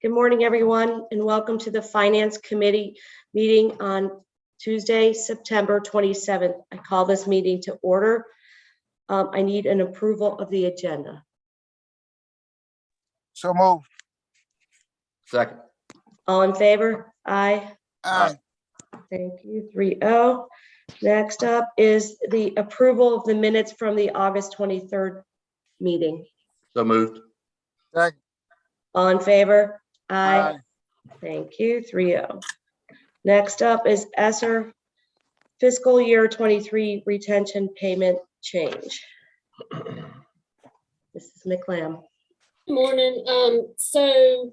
Good morning, everyone, and welcome to the Finance Committee meeting on Tuesday, September 27th. I call this meeting to order. I need an approval of the agenda. So moved. Second. All in favor? Aye. Aye. Thank you. 3-0. Next up is the approval of the minutes from the August 23rd meeting. So moved. Second. All in favor? Aye. Thank you. 3-0. Next up is ESSER fiscal year 23 retention payment change. Mrs. McLam. Good morning. So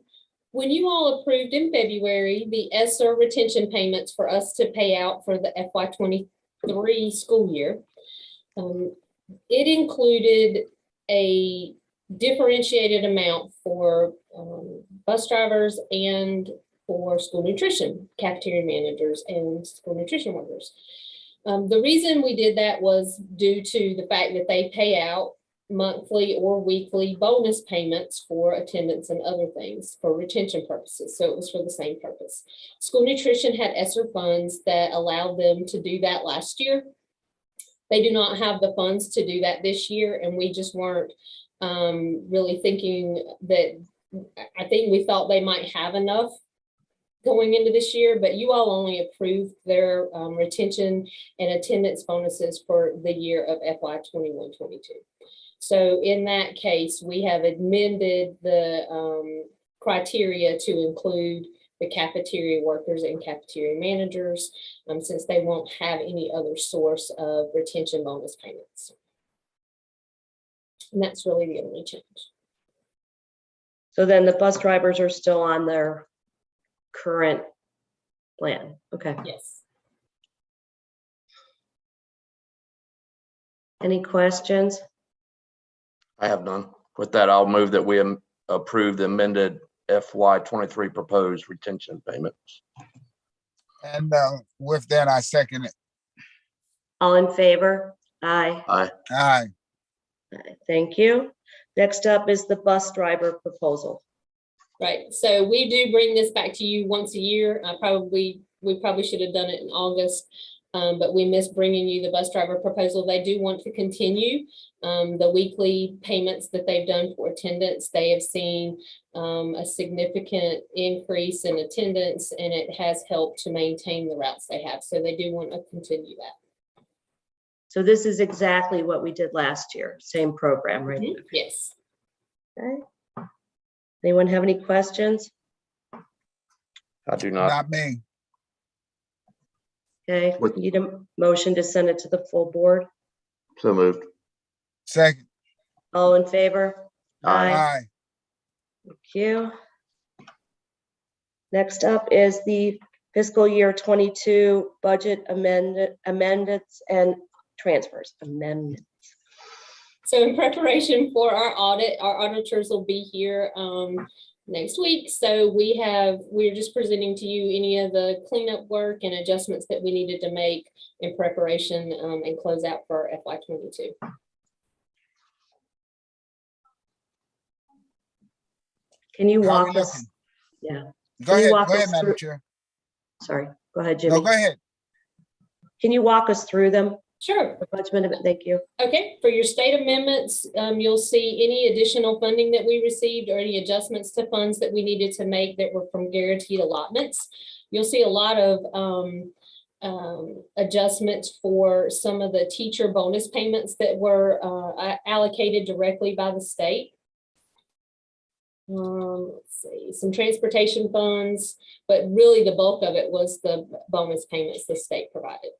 when you all approved in February, the ESSER retention payments for us to pay out for the FY23 school year, it included a differentiated amount for bus drivers and for school nutrition, cafeteria managers and school nutrition workers. The reason we did that was due to the fact that they pay out monthly or weekly bonus payments for attendance and other things for retention purposes. So it was for the same purpose. School nutrition had ESSER funds that allowed them to do that last year. They do not have the funds to do that this year, and we just weren't really thinking that. I think we thought they might have enough going into this year, but you all only approved their retention and attendance bonuses for the year of FY21-22. So in that case, we have amended the criteria to include the cafeteria workers and cafeteria managers, since they won't have any other source of retention bonus payments. And that's really the only change. So then the bus drivers are still on their current plan. Okay. Yes. Any questions? I have none. With that, I'll move that we approve the amended FY23 proposed retention payments. And with that, I second it. All in favor? Aye. Aye. Aye. Thank you. Next up is the bus driver proposal. Right. So we do bring this back to you once a year. We probably should have done it in August, but we missed bringing you the bus driver proposal. They do want to continue the weekly payments that they've done for attendance. They have seen a significant increase in attendance, and it has helped to maintain the routes they have. So they do want to continue that. So this is exactly what we did last year. Same program, right? Mm-hmm. Yes. Okay. Anyone have any questions? I do not. Not me. Okay, need a motion to send it to the full board. So moved. Second. All in favor? Aye. Thank you. Next up is the fiscal year 22 budget amendments and transfers. Amendments. So in preparation for our audit, our auditors will be here next week. So we're just presenting to you any of the cleanup work and adjustments that we needed to make in preparation and close out for FY22. Can you How are we walk us? looking? Yeah. Go Can you ahead, walk go ahead, us Madam through- Chair. Sorry, go ahead, Jimmy. No, go ahead. Can you walk us through them? Sure. The budget amendment, thank you. Okay, for your state amendments, you'll see any additional funding that we received or any adjustments to funds that we needed to make that were from guaranteed allotments. You'll see a lot of adjustments for some of the teacher bonus payments that were allocated directly by the state. Let's see, some transportation funds, but really the bulk of it was the bonus payments the state provided.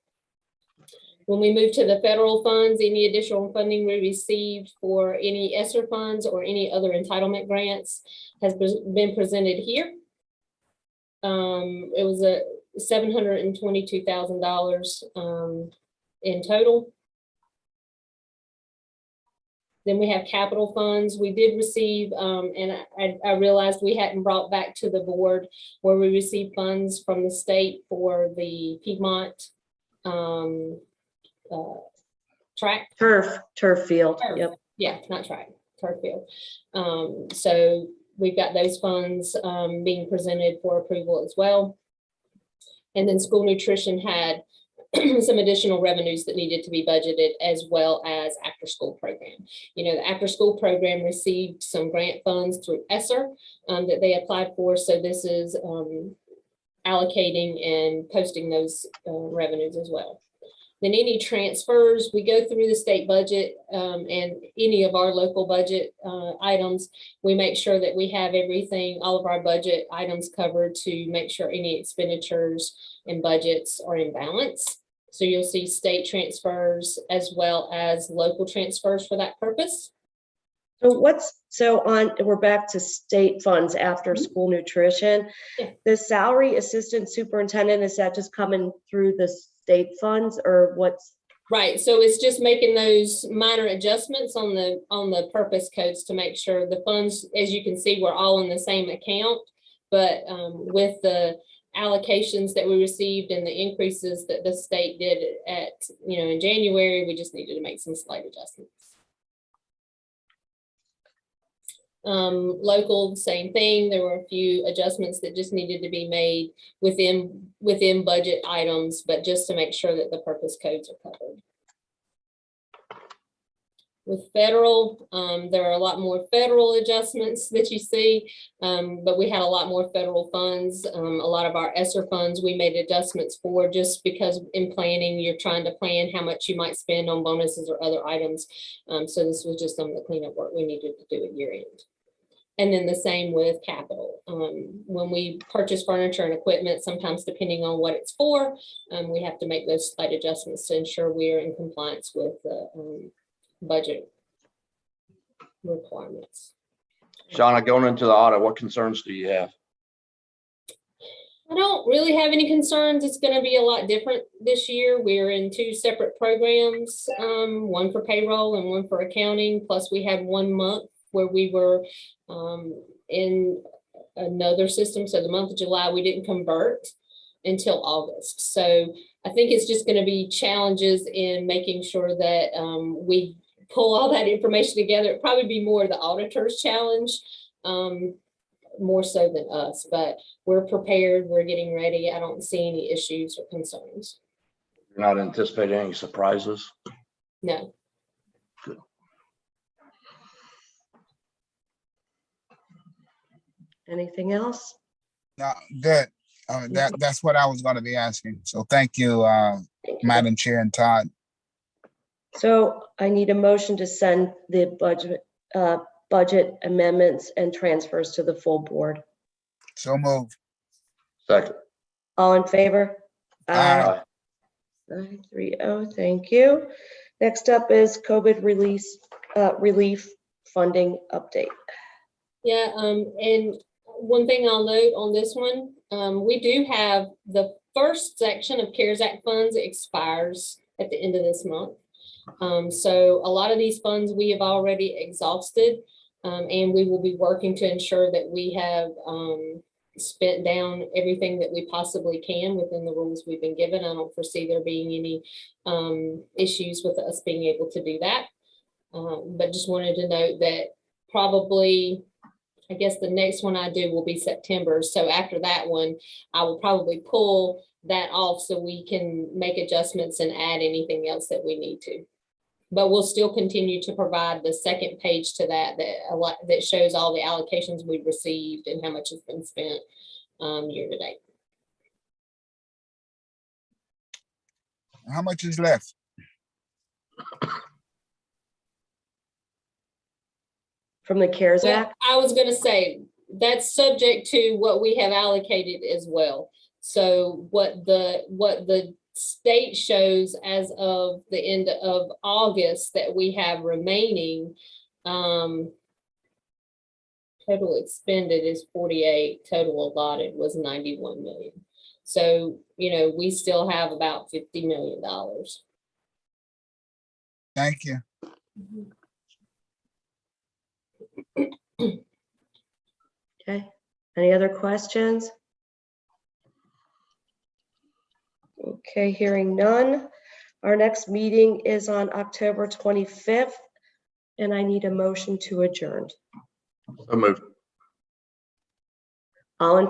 When we move to the federal funds, any additional funding we received for any ESSER funds or any other entitlement grants has been presented here. It was a $722,000 in total. Then we have capital funds. We did receive, and I realized we hadn't brought back to the board where we received funds from the state for the Piedmont track. Turf field. Turf. Yep. Yeah, not track, turf field. So we've got those funds being presented for approval as well. And then school nutrition had some additional revenues that needed to be budgeted, as well as after school program. You know, the after school program received some grant funds through ESSER that they applied for. So this is allocating and posting those revenues as well. Then any transfers, we go through the state budget and any of our local budget items, we make sure that we have everything, all of our budget items covered to make sure any expenditures and budgets are in balance. So you'll see state transfers as well as local transfers for that purpose. So we're back to state funds after school nutrition. Yeah. The salary assistant superintendent, is that just coming through the state funds or what's? Right, so it's just making those minor adjustments on the purpose codes to make sure the funds, as you can see, we're all in the same account. But with the allocations that we received and the increases that the state did at, in January, we just needed to make some slight adjustments. Local, same thing. There were a few adjustments that just needed to be made within budget items, but just to make sure that the purpose codes are covered. With federal, there are a lot more federal adjustments that you see, but we had a lot more federal funds. A lot of our ESSER funds we made adjustments for, just because in planning, you're trying to plan how much you might spend on bonuses or other items. So this was just some of the cleanup work we needed to do at year end. And then the same with capital. When we purchase furniture and equipment, sometimes depending on what it's for, we have to make those slight adjustments to ensure we are in compliance with the budget requirements. Shauna, going into the audit, what concerns do you have? I don't really have any concerns. It's going to be a lot different this year. We're in two separate programs, one for payroll and one for accounting. Plus we had 1 month where we were in another system. So the month of July, we didn't convert until August. So I think it's just going to be challenges in making sure that we pull all that information together. It'd probably be more the auditor's challenge, more so than us, but we're prepared. We're getting ready. I don't see any issues or concerns. You're not anticipating any surprises? No. Good. Anything else? No, good. That's what I was going to be asking. So thank you, Thank you. Madam Chair and Todd. So I need a motion to send the budget amendments and transfers to the full board. So move. Second. All in favor? Aye. 930, thank you. Next up is COVID relief funding update. Yeah, and one thing I'll note on this one, we do have the first section of CARES Act funds expires at the end of this month. So a lot of these funds we have already exhausted, and we will be working to ensure that we have spent down everything that we possibly can within the rules we've been given. I don't foresee there being any issues with us being able to do that. But just wanted to note that probably, I guess the next one I do will be September. So after that one, I will probably pull that off so we can make adjustments and add anything else that we need to. But we'll still continue to provide the second page to that shows all the allocations we've received and how much has been spent year to date. How much is left? From the CARES Well, Act? I was going to say that's subject to what we have allocated as well. So what the state shows as of the end of August that we have remaining, total expended is 48, total allotted was 91 million. So, we still have about $50 million. Thank you. Okay, any other questions? Okay, hearing none. Our next meeting is on October 25th and I need a motion to adjourn. So moved. All in